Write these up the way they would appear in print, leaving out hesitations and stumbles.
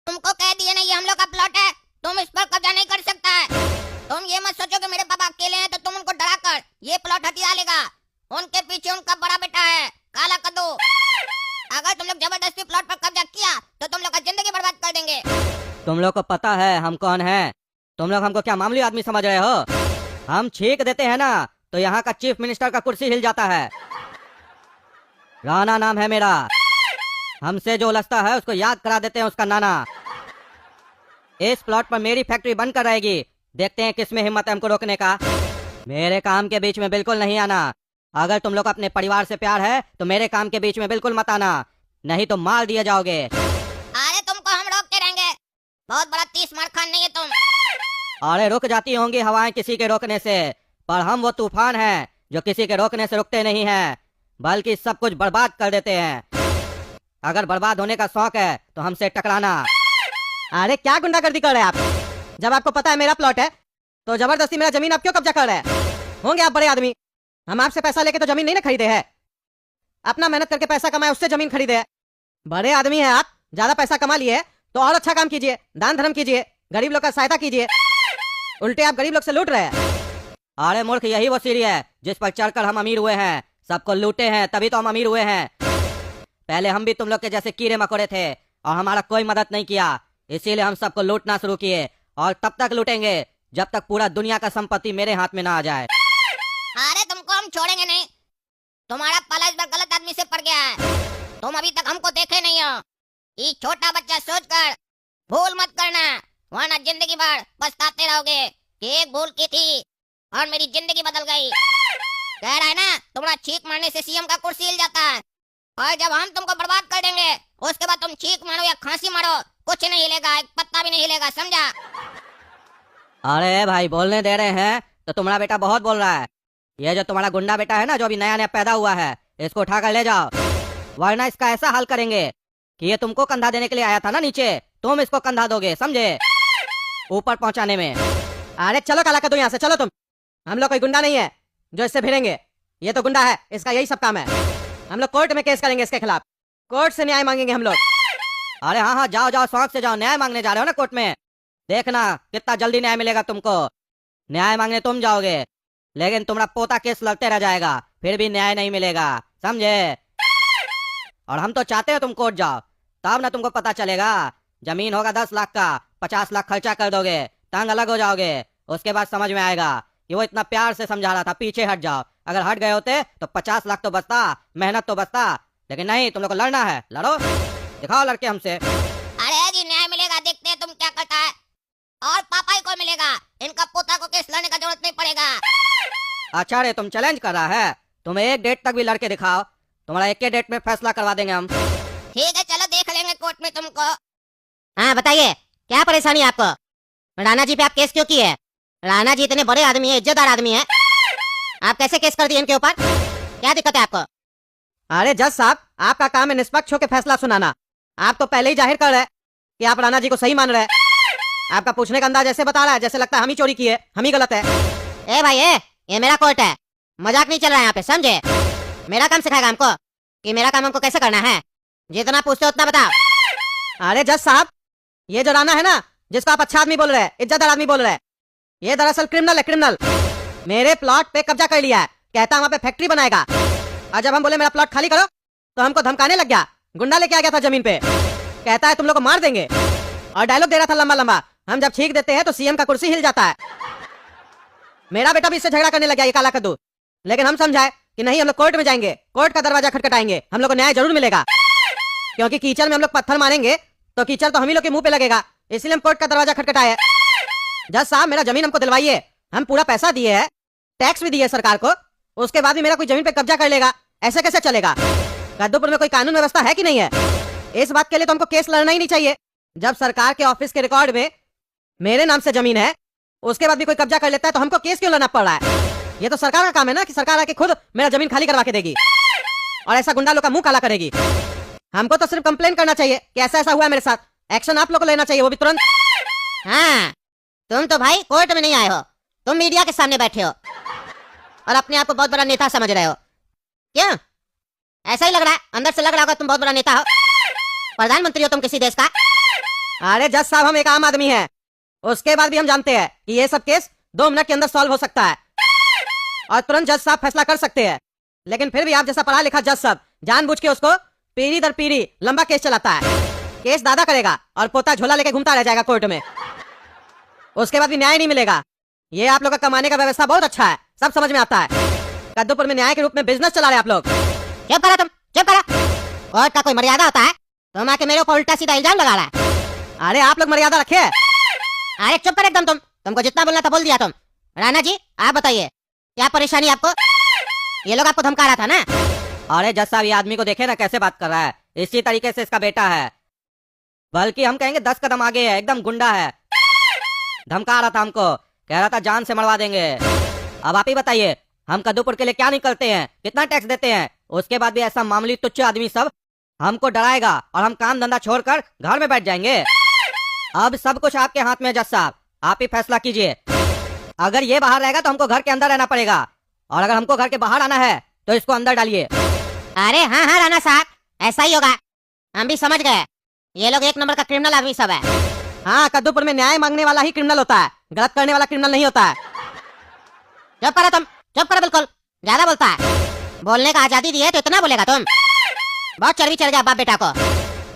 तुमको कह दिया ना, ये हम लोग का प्लॉट है, तुम इस पर कब्जा नहीं कर सकता है। तुम ये मत सोचो कि मेरे पापा अकेले हैं तो तुम उनको डरा कर ये प्लॉट हथिया लेगा। उनके पीछे उनका बड़ा बेटा है काला कद्दू। अगर तुम लोग जबरदस्ती प्लॉट पर कब्जा किया तो तुम लोग का जिंदगी बर्बाद कर देंगे। तुम लोग को पता है हम कौन हैं? तुम लोग हमको क्या मामूली आदमी समझ रहे हो? हम छींक देते हैं ना तो यहाँ का चीफ मिनिस्टर का कुर्सी हिल जाता है। राणा नाम है मेरा। हमसे जो उलझता है उसको याद करा देते हैं उसका नाना। इस प्लॉट पर मेरी फैक्ट्री बंद कर रहेगी। देखते हैं किसमें हिम्मत है हमको रोकने का। मेरे काम के बीच में बिल्कुल नहीं आना। अगर तुम लोग अपने परिवार से प्यार है तो मेरे काम के बीच में बिल्कुल मत आना, नहीं तो मार दिए जाओगे। अरे तुमको हम रोकते रहेंगे, बहुत बड़ा 30 मार खान नहीं है तुम। अरे रुक जाती होंगी हवाएं किसी के रोकने से, पर हम वो तूफान हैं जो किसी के रोकने से रुकते नहीं हैं, बल्कि सब कुछ बर्बाद कर देते हैं। अगर बर्बाद होने का शौक है तो हमसे टकराना। अरे क्या गुंडागर्दी कर रहे हैं आप? जब आपको पता है मेरा प्लॉट है तो जबरदस्ती मेरा जमीन आप क्यों कब्जा कर रहे हैं? होंगे आप बड़े आदमी। हम आपसे पैसा लेके तो जमीन नहीं ना खरीदे हैं, अपना मेहनत करके पैसा कमाए उससे जमीन खरीदे है। बड़े आदमी हैं आप, ज्यादा पैसा कमा लिए तो और अच्छा काम कीजिए, दान धर्म कीजिए, गरीब लोग का सहायता कीजिए। उल्टे आप गरीब लोग से लूट रहे हैं। अरे मूर्ख, यही वो सीढ़ी है जिस पर चढ़कर हम अमीर हुए हैं। सबको लूटे हैं तभी तो हम अमीर हुए हैं। पहले हम भी तुम लोग के जैसे कीड़े मकोड़े थे और हमारा कोई मदद नहीं किया, इसीलिए हम सबको लूटना शुरू किए और तब तक लूटेंगे जब तक पूरा दुनिया का संपत्ति मेरे हाथ में ना आ जाए। अरे तुमको हम छोड़ेंगे नहीं। तुम्हारा पाला इस बार गलत आदमी से पड़ गया है। तुम अभी तक हमको देखे नहीं हो। ये छोटा बच्चा सोचकर भूल मत करना, वरना जिंदगी भर पछताते रहोगे कि एक भूल की थी और मेरी जिंदगी बदल गई। कह रहा है ना, तुम्हारा छींक मारने से सीएम का कुर्सी हिल जाता है, और जब हम तुमको बर्बाद कर देंगे उसके बाद तुम छींक मारो या खांसी मारो, कुछ नहीं हिलेगा, एक पत्ता भी नहीं हिलेगा, समझा? अरे भाई बोलने दे रहे हैं तो तुम्हारा बेटा बहुत बोल रहा है। ये जो तुम्हारा गुंडा बेटा है ना, जो अभी नया नया पैदा हुआ है, इसको उठाकर ले जाओ, वरना इसका ऐसा हाल करेंगे कि ये तुमको कंधा देने के लिए आया था ना नीचे, तुम इसको कंधा दोगे, समझे? ऊपर पहुंचाने में। अरे चलो काला कद्दू यहाँ से, चलो तुम। हम लोग कोई गुंडा नहीं है जो इससे भिड़ेंगे। ये तो गुंडा है, इसका यही सब काम है। हम लोग कोर्ट में केस करेंगे इसके खिलाफ, कोर्ट से न्याय मांगेंगे हम लोग। अरे हाँ हाँ, जाओ जाओ, शौक से जाओ। न्याय मांगने जा रहे हो ना कोर्ट में, देखना कितना जल्दी न्याय मिलेगा तुमको। न्याय मांगने तुम जाओगे लेकिन तुम्हारा पोता केस लड़ते रह जाएगा, फिर भी न्याय नहीं मिलेगा, समझे? और हम तो चाहते हैं तुम कोर्ट जाओ, तब ना तुमको पता चलेगा। जमीन होगा 10 लाख का, 50 लाख खर्चा कर दोगे, तंग अलग हो जाओगे। उसके बाद समझ में आएगा कि वो इतना प्यार से समझा रहा था, पीछे हट जाओ। अगर हट गए होते तो 50 लाख तो बचता, मेहनत तो बचता, लेकिन नहीं, तुम लोग को लड़ना है, लड़ो, दिखाओ लड़के हमसे। अरे जी न्याय मिलेगा, देखते हैं तुम क्या करता है। और पापा ही को मिलेगा, इनका पोता को केस लड़ने का जरूरत नहीं पड़ेगा। अच्छा रे, तुम चैलेंज कर रहा है? तुम एक डेट तक भी लड़के दिखाओ, तुम्हारा एक ही डेट में फैसला करवा देंगे हम। ठीक है, चलो देख लेंगे कोर्ट में तुमको। हाँ बताइए, क्या परेशानी है आपको? राणा जी पे आप केस क्यों किए? राणा जी इतने बड़े आदमी है, इज्जतदार आदमी है, आप कैसे केस कर दिए इनके ऊपर? क्या दिक्कत है आपको? अरे जज साहब, आपका काम है निष्पक्ष होकर फैसला सुनाना। आप तो पहले ही जाहिर कर रहे हैं कि आप राणा जी को सही मान रहे हैं। आपका पूछने का अंदाज ऐसे बता रहा है जैसे लगता है हम ही चोरी किए, हम ही गलत है। ए भाई ये मेरा कोर्ट है, मजाक नहीं चल रहा है यहाँ पे, समझे? मेरा काम सिखाएगा हमको कि मेरा काम हमको कैसे करना है? जितना पूछते उतना बताओ। अरे जज साहब, ये जो राणा है ना, जिसको आप अच्छा आदमी बोल रहे हैं, इज्जतदार आदमी बोल रहे हैं, ये दरअसल क्रिमिनल है, क्रिमिनल। मेरे प्लॉट पे कब्जा कर लिया है, कहता वहाँ पे फैक्ट्री बनाएगा। और जब हम बोले मेरा प्लॉट खाली करो तो हमको धमकाने लग गया, गुंडा लेके आ गया था जमीन पे, कहता है तुम लोग को मार देंगे, और डायलॉग दे रहा था लंबा लंबा, हम जब छींक देते हैं तो सीएम का कुर्सी हिल जाता है। मेरा बेटा भी इससे झगड़ा करने लग गया, ये काला कद्दू। लेकिन हम समझाए कि नहीं, हम लोग कोर्ट में जाएंगे, कोर्ट का दरवाजा खटखटाएंगे, हम लोग को न्याय जरूर मिलेगा। क्योंकि कीचड़ में हम लोग पत्थर मारेंगे तो कीचड़ तो हम ही लोग के मुंह पे लगेगा, इसलिए हम कोर्ट का दरवाजा खटखटाए। जज साहब, मेरा जमीन हमको दिलवाइए, हम पूरा पैसा दिए है, टैक्स भी दिए सरकार को, उसके बाद भी मेरा कोई जमीन पे कब्जा कर लेगा, ऐसे कैसे चलेगा? कद्दूपुर में कोई कानून व्यवस्था है कि नहीं है? इस बात के लिए तो हमको केस लड़ना ही नहीं चाहिए। जब सरकार के ऑफिस के रिकॉर्ड में मेरे नाम से जमीन है, उसके बाद भी कोई कब्जा कर लेता है तो हमको केस क्यों लड़ना पड़ रहा है? ये तो सरकार का काम है ना कि सरकार आके खुद मेरा जमीन खाली करवा के देगी और ऐसा गुंडा लोग का मुंह काला करेगी। हमको तो सिर्फ कंप्लेन करना चाहिए कि ऐसा ऐसा हुआ है मेरे साथ, एक्शन आप लोग को लेना चाहिए, वो भी तुरंत। हाँ, तुम तो भाई कोर्ट में नहीं आए हो, तुम मीडिया के सामने बैठे हो और अपने आप को बहुत बड़ा नेता समझ रहे हो। क्यों? ऐसा ही लग रहा है, अंदर से लग रहा होगा तुम बहुत बड़ा नेता हो। प्रधानमंत्री हो तुम किसी देश का? अरे जज साहब, हम एक आम आदमी हैं। उसके बाद भी हम जानते हैं कि ये सब केस 2 मिनट के अंदर सॉल्व हो सकता है और तुरंत जज साहब फैसला कर सकते हैं। लेकिन फिर भी आप जैसा पढ़ा लिखा जज साहब जानबूझ के उसको पीढ़ी दर पीढ़ी लंबा केस चलाता है। केस दादा करेगा और पोता झोला लेके घूमता रह जाएगा कोर्ट में। उसके बाद भी न्याय नहीं मिलेगा। ये आप लोग का कमाने का व्यवस्था बहुत अच्छा है, सब समझ में आता है। कद्दूपुर में न्याय के रूप में बिजनेस चला रहे आप लोग। चुप करो तुम, चुप करो। कोर्ट का कोई मर्यादा होता है? तुम आके मेरे ऊपर उल्टा सीधा इल्जाम लगा रहा है। अरे आप लोग मर्यादा रखे। अरे चुप कर एकदम। तुमको जितना बोलना था बोल दिया तुम। राणा जी आप बताइए, क्या परेशानी आपको? ये लोग आपको धमका रहा था ना? अरे जज साहब, ये आदमी को देखे ना कैसे बात कर रहा है। इसी तरीके से इसका बेटा है, बल्कि हम कहेंगे 10 कदम आगे है। एकदम गुंडा है। धमका रहा था हमको, कह रहा था जान से मरवा देंगे। अब आप ही बताइए, हम कद्दूपुर के लिए क्या नहीं करते हैं, कितना टैक्स देते हैं। उसके बाद भी ऐसा मामूली तुच्छ आदमी सब हमको डराएगा और हम काम धंधा छोड़कर घर में बैठ जाएंगे। अब सब कुछ आपके हाथ में है जज साहब, आप ही फैसला कीजिए। अगर ये बाहर रहेगा तो हमको घर के अंदर रहना पड़ेगा, और अगर हमको घर के बाहर आना है तो इसको अंदर डालिए। अरे हाँ हाँ राणा साहब, ऐसा ही होगा। हम भी समझ गए, ये लोग एक नंबर का क्रिमिनल आदमी सब है। हाँ, कद्दूपुर में न्याय मांगने वाला ही क्रिमिनल होता है, गलत करने वाला क्रिमिनल नहीं होता है। चुप करो तुम, चुप करो बिल्कुल। ज्यादा बोलता है। बोलने का आजादी दी है तो इतना बोलेगा तुम? बहुत चर्बी चढ़ गया बाप बेटा को।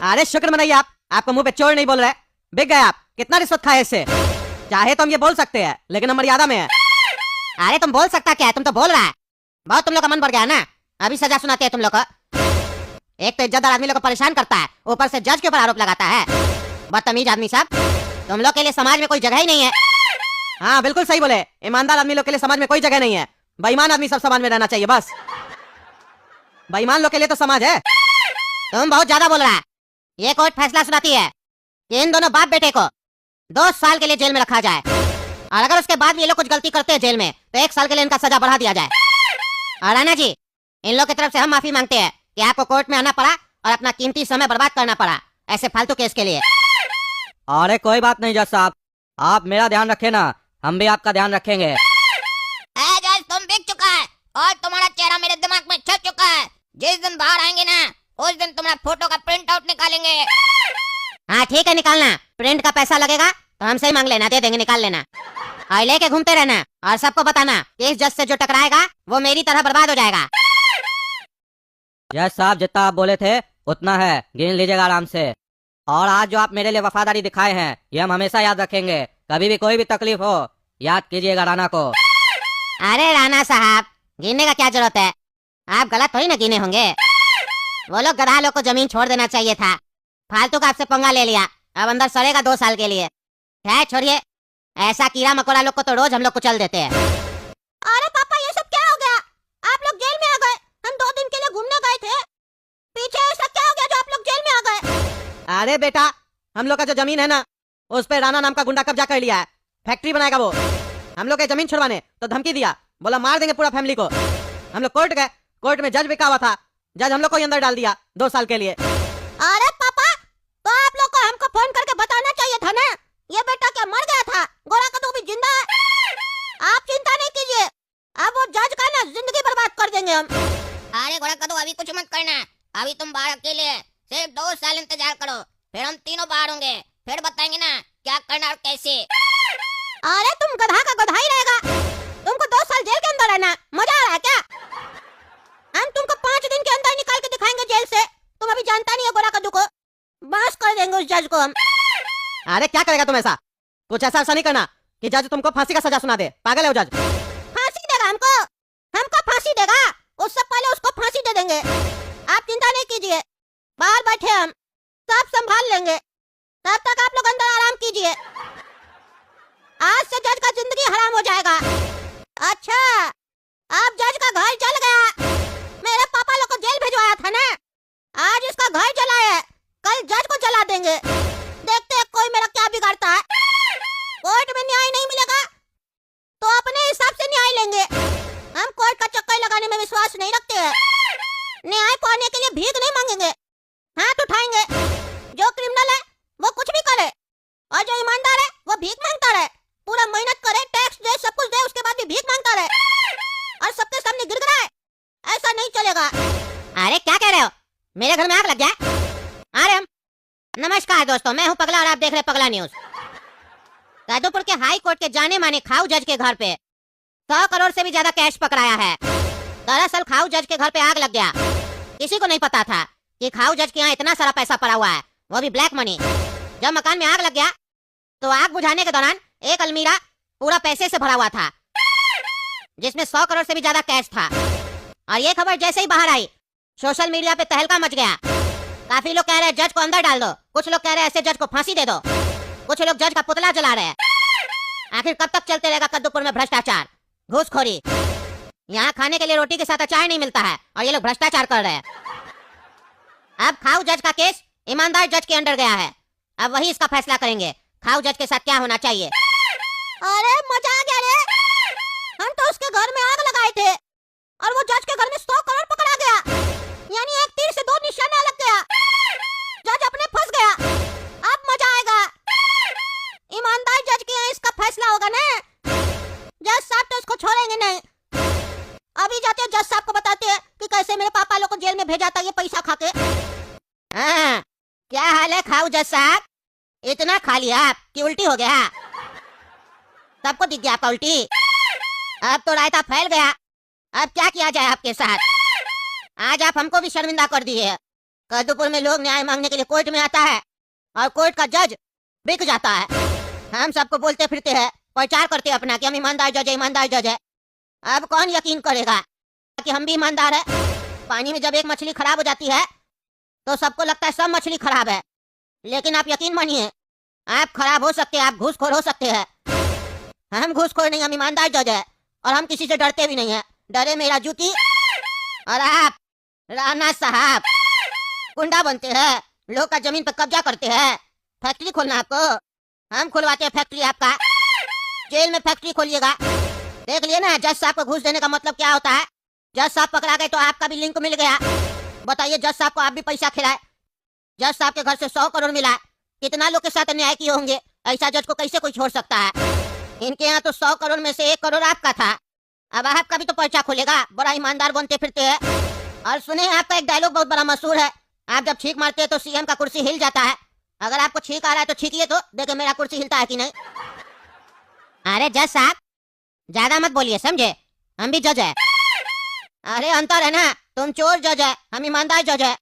अरे शुक्र मनाइए आप, आपको मुंह पे चोर नहीं बोल रहे। बिक गए आप। कितना रिश्वत खाए इससे? चाहे तो हम ये बोल सकते हैं, लेकिन हम मर्यादा में है। अरे तुम बोल सकता क्या है, तुम तो बोल रहा है। बहुत तुम लोग का मन बढ़ गया ना, अभी सजा सुनाते हैं तुम लोग को। एक तो इज्जतदार आदमी लोग को परेशान करता है, ऊपर से जज के ऊपर आरोप लगाता है। बदतमीज आदमी साहब, तुम लोग के लिए समाज में कोई जगह ही नहीं है। हाँ बिल्कुल सही बोले, ईमानदार आदमी लोग के लिए समाज में कोई जगह नहीं है। बेईमान आदमी सब समाज में रहना चाहिए बस। बेईमान लोग के लिए तो समाज है। तुम बहुत ज्यादा बोल रहा है। ये कोर्ट फैसला सुनाती है कि इन दोनों बाप बेटे को 2 साल के लिए जेल में रखा जाए, और अगर उसके बाद भी ये लोग कुछ गलती करते हैं जेल में तो 1 साल के लिए इनका सजा बढ़ा दिया जाए। और राणा जी, इन लोग की तरफ से हम माफी मांगते हैं कि आपको कोर्ट में आना पड़ा और अपना कीमती समय बर्बाद करना पड़ा ऐसे फालतू केस के लिए। अरे कोई बात नहीं जज साहब, आप मेरा ध्यान रखें ना, हम भी आपका ध्यान रखेंगे। जज तुम बिक चुका है और तुम्हारा चेहरा मेरे दिमाग में छप चुका है। जिस दिन बाहर आएंगे ना, उस दिन तुम्हारा फोटो का प्रिंट आउट निकालेंगे। हाँ ठीक है, निकालना। प्रिंट का पैसा लगेगा तो हमसे ही मांग लेना, दे देंगे, निकाल लेना। और लेके घूमते रहना और सबको बताना कि इस जज से जो टकराएगा वो मेरी तरह बर्बाद हो जाएगा। जज साहब, जितना आप बोले थे उतना है, गिन लीजिएगा आराम से। और आज जो आप मेरे लिए वफादारी दिखाए हैं, ये हम हमेशा याद रखेंगे। कभी भी कोई भी तकलीफ हो, याद कीजिएगा राणा को। अरे राणा साहब, गिनने का क्या जरूरत है? आप गलत थोड़ी ना गिने होंगे। वो लोग गधा लोग को जमीन छोड़ देना चाहिए था। फालतू का आपसे पंगा ले लिया, अब अंदर सड़ेगा 2 साल के लिए। है छोड़िए, ऐसा कीड़ा मकोड़ा लोग को तो रोज हम लोग कुचल देते हैं। अरे पापा, ये सब क्या हो गया? आप लोग जेल में आ गए, हम 2 दिन के लिए घूमने गए थे। पीछे ऐसा क्या हो गया जो आप लोग जेल में आ गए? अरे बेटा, हम लोग का जो जमीन है ना, उस पे राणा नाम का गुंडा कब्जा कर लिया है। फैक्ट्री बनाएगा वो। हम लोग के जमीन छुड़वाने तो धमकी दिया, बोला मार देंगे पूरा फैमिली को। हम लोग कोर्ट गए, कोर्ट में जज बिका हुआ था, जज हम लोग को ही अंदर डाल दिया 2 साल के लिए। अरे पापा, तो आप लोग को हमको फोन करके बताना चाहिए था ना। ये बेटा क्या मर गया था? गोरा कद्दू भी जिंदा है। आप चिंता नहीं कीजिए, अब वो जज का ना जिंदगी बर्बाद कर देंगे हम। अरे घोड़ा कदू, अभी कुछ मत करना। अभी तुम बाहर अकेले हैं, सिर्फ 2 साल इंतजार करो, फिर हम तीनों बाहर होंगे, फिर बताएंगे ना क्या करना और कैसे। अरे तुम गधा का गधा ही रहेगा। तुमको 2 साल जेल के अंदर रहना मजा आ रहा है क्या? हम तुमको 5 दिन के अंदर निकाल के दिखाएंगे जेल से। तुम अभी जानता नहीं है गोरा कद्दू को, बस कर देंगे उस जज को हम। अरे क्या करेगा तुम ऐसा? कुछ ऐसा नहीं करना कि जज तुमको फांसी का सजा सुना दे। पागल है वो जज। फांसी देगा हमको? हमको फांसी देगा? उससे पहले उसको फांसी दे देंगे। आप चिंता नहीं कीजिए, बाहर बैठे हम सब संभाल लेंगे। तब तक आप लोग अंदर आराम कीजिए। आज से जज का जिंदगी हराम हो जाएगा। अच्छा, अब जज का घर जल गया। मेरे पापा लोग को जेल भिजवाया था ना, आज इसका घर जला है, कल जज को जला देंगे। देखते हैं कोई मेरा क्या बिगाड़ता है। कोर्ट में न्याय नहीं मिलेगा तो अपने हिसाब से न्याय लेंगे। हम कोर्ट का चक्कर लगाने में विश्वास नहीं रखते हैं। न्याय पाने के लिए भीख नहीं मांगेंगे, हाथ उठाएंगे। जो क्रिमिनल है वो कुछ भी करे, और जो ईमानदार है वो भीख मांगता रहे। पूरा मेहनत करे, टैक्स दे, सब कुछ दे, उसके बाद भी भीख मांगता रहे और सबके सामने गिड़गिड़ाए। ऐसा नहीं चलेगा। अरे क्या कह रहे हो? मेरे घर में आग लग जाए? अरे हम नमस्कार दोस्तों, मैं हूं पगला और आप देख रहे हैं पगला न्यूज। कादोपुर के हाई कोर्ट के जाने माने खाऊ जज के घर पे 100 करोड़ से भी ज्यादा कैश पकड़ाया है। दरअसल खाऊ जज के घर पे आग लग गया। किसी को नहीं पता था कि खाऊ जज के यहाँ इतना सारा पैसा पड़ा हुआ है, वो भी ब्लैक मनी। जब मकान में आग लग गया तो आग बुझाने के दौरान एक अलमीरा पूरा पैसे से भरा हुआ था, जिसमें 100 करोड़ से भी ज्यादा कैश था। और ये खबर जैसे ही बाहर आई, सोशल मीडिया पे तहलका मच गया। काफी लोग कह रहे हैं जज को अंदर डाल दो, कुछ लोग कह रहे हैं ऐसे जज को फांसी दे दो, कुछ लोग जज का पुतला जला रहे हैं। आखिर कब तक चलते रहेगा कद्दूपुर में भ्रष्टाचार, घूसखोरी? यहाँ खाने के लिए रोटी के साथ अचार नहीं मिलता है और ये लोग भ्रष्टाचार कर रहे हैं। अब खाऊ जज का केस ईमानदार जज के अंडर गया है। अब वही इसका फैसला करेंगे खाऊ जज के साथ क्या होना चाहिए। अरे मजा आ गया रे, हम तो उसके घर में आग लगाए थे और वो जज के घर में 100 करोड़ पकड़ा गया। यानी एक तीर से 2 निशाना लग गया। जज अपने फंस गया। अब मजा आएगा। ईमानदार जज के यहाँ इसका फैसला होगा ना। जज साहब तो इसको छोड़ेंगे नहीं। अभी जाते हैं जज साहब को बताते हैं कि कैसे मेरे पापा लोग को जेल में भेजा था ये पैसा खा के। हाँ, क्या हाल है खाऊ जज साहब? इतना खा लिया आप कि उल्टी हो गया? सबको दिख गया आपका उल्टी? अब तो रायता फैल गया। अब क्या किया जाए आपके साथ? आज आप हमको भी शर्मिंदा कर दिए। कद्दूपुर में लोग न्याय मांगने के लिए कोर्ट में आता है और कोर्ट का जज बिक जाता है। हम सबको बोलते फिरते हैं, प्रचार करते हैं अपना कि हम ईमानदार जज है, ईमानदार जज है। अब कौन यकीन करेगा कि हम भी ईमानदार है? पानी में जब एक मछली खराब हो जाती है तो सबको लगता है सब मछली खराब है, लेकिन आप यकीन मानिए आप खराब हो सकते हैं, आप घूसखोर हो सकते हैं। हम घूसखोर नहीं, हम ईमानदार जज है और हम किसी से डरते भी नहीं है। डरे मेरा जूती। और आप राणा साहब गुंडा बनते हैं, लोग का जमीन पर कब्जा करते हैं। फैक्ट्री खोलना आपको, हम खुलवाते हैं फैक्ट्री आपका। जेल में फैक्ट्री खोलिएगा। देख लिए ना जज साहब को घूस देने का मतलब क्या होता है। जज साहब पकड़ा गए तो आपका भी लिंक मिल गया। बताइए जज साहब को आप भी पैसा खिलाए। जज साहब के घर से 100 करोड़ मिला। कितना लोग के साथ अन्याय किए होंगे, ऐसा जज को कैसे कोई छोड़ सकता है? इनके यहाँ तो 100 करोड़ में से 1 करोड़ आपका था। अब आपका भी तो पर्चा खुलेगा। बड़ा ईमानदार बनते फिरते हैं। और सुने आपका एक डायलॉग बहुत बड़ा मशहूर है, आप जब छींक मारते हैं तो सीएम का कुर्सी हिल जाता है। अगर आपको छींक आ रहा है तो छींकिए तो देखे मेरा कुर्सी हिलता है कि नहीं। अरे जज साहब ज्यादा मत बोलिए, समझे? हम भी जज है। अरे अंतर है ना, तुम चोर जज है, हम ईमानदार जज है।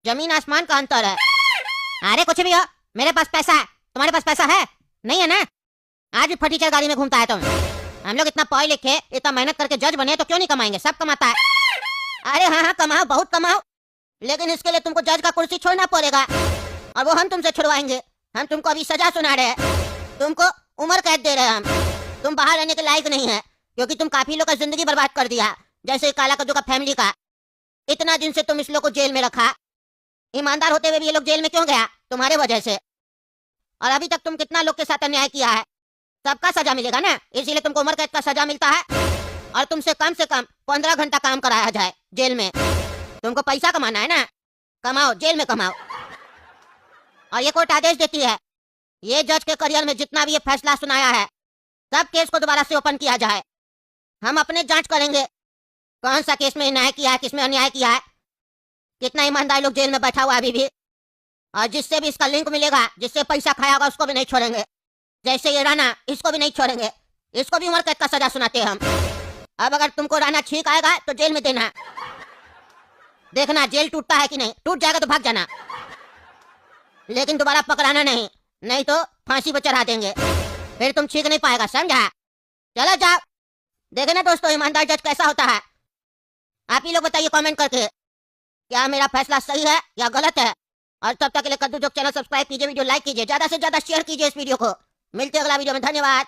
जमीन आसमान का अंतर है। अरे कुछ भी हो, मेरे पास पैसा है, तुम्हारे पास पैसा है नहीं है ना? आज भी फटीचर गाड़ी में घूमता है तुम। हम लोग इतना पढ़े लिखे, इतना मेहनत करके जज बने तो क्यों नहीं कमाएंगे? सब कमाता है। अरे हाँ हाँ कमाओ, बहुत कमाओ, लेकिन इसके लिए तुमको जज का कुर्सी छोड़ना पड़ेगा और वो हम तुमसे छुड़वाएंगे। हम तुमको अभी सजा सुना रहे हैं, तुमको उम्र कैद दे रहे हैं हम। तुम बाहर रहने के लायक नहीं है क्योंकि तुम काफी लोग का जिंदगी बर्बाद कर दिया, जैसे काला कद्दू का फैमिली का। इतना दिन से तुम इस लोग को जेल में रखा। ईमानदार होते हुए भी ये लोग जेल में क्यों गया? तुम्हारे वजह से। और अभी तक तुम कितना लोग के साथ अन्याय किया है, सबका सजा मिलेगा ना। इसीलिए तुमको उम्र कैद का सजा मिलता है और तुमसे कम 15 घंटा काम कराया जाए जेल में। तुमको पैसा कमाना है ना, कमाओ, जेल में कमाओ। और ये कोर्ट आदेश देती है ये जज के करियर में जितना भी ये फैसला सुनाया है सब केस को दोबारा से ओपन किया जाए। हम अपने जांच करेंगे कौन सा केस में न्याय किया है, किसमें अन्याय किया है, कितना ईमानदार लोग जेल में बैठा हुआ अभी भी। और जिससे भी इसका लिंक मिलेगा, जिससे पैसा खाया होगा उसको भी नहीं छोड़ेंगे। जैसे ये राणा, इसको भी नहीं छोड़ेंगे, इसको भी उम्र कैद का सजा सुनाते हैं हम। अब अगर तुमको राणा छींक आएगा तो जेल में देना, देखना जेल टूटता है कि नहीं। टूट जाएगा तो भाग जाना, लेकिन दोबारा पकड़ाना नहीं, नहीं तो फांसी पर चढ़ा देंगे, फिर तुम छींक नहीं पाएगा, समझा? चलो जाओ। देखे ना दोस्तों ईमानदार जज कैसा होता है। आप ही लोग बताइए कमेंट करके क्या मेरा फैसला सही है या गलत है। और तब तक के लिए कद्दू जोक चैनल सब्सक्राइब कीजिए, वीडियो लाइक कीजिए, ज्यादा से ज्यादा शेयर कीजिए इस वीडियो को। मिलते हैं अगला वीडियो में, धन्यवाद।